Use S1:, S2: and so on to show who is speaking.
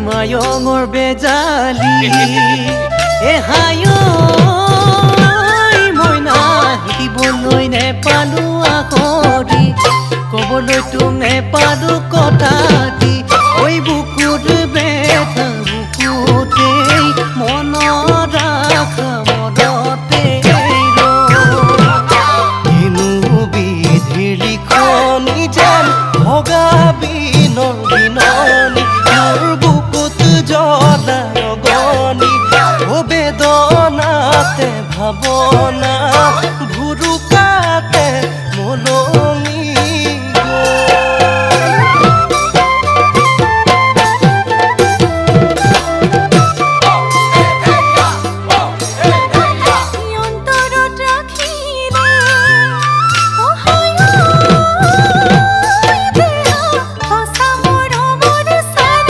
S1: মায়ঙৰ বেজালি এহায়ো মইনা শিকিবলৈ নেপালো আখৰি ক'বলৈ তোক নেপালো কথা দি ঐ বুকুত বেথা বুকুতেই মনত ৰাখা মনতে কিনো বিধিৰ লিখনি যেন ভগা বিনৰ বিননি জলা ৰগনি বেদনাতে ভাৱনা